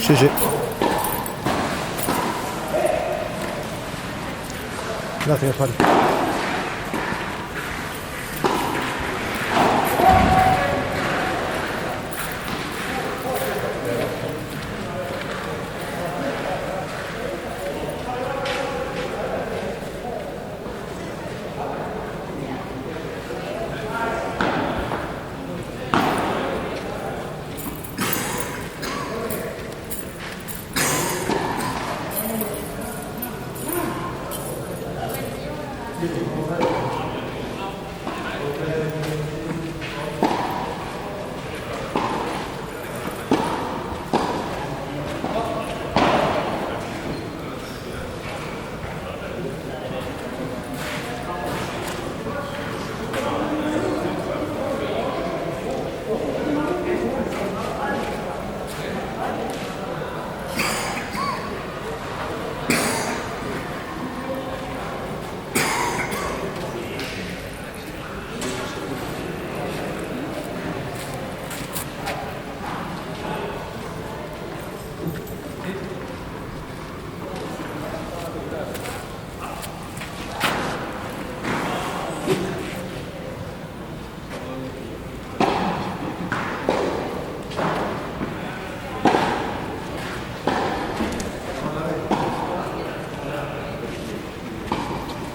Sí, sí. Gracias, Juan.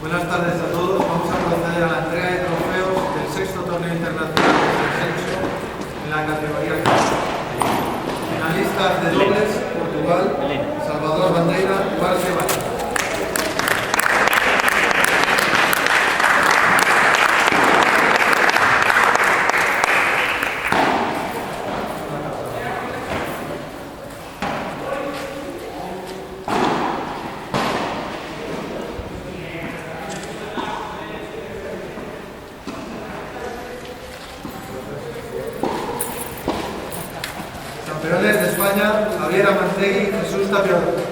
Buenas tardes a todos. Vamos a proceder a la entrega de trofeos del sexto torneo internacional de sexo en la categoría finalistas de dobles: Portugal, Salvador Bandeira, Guardia Valle. Campeones de España: Javier Amantegui, Jesús Tapia.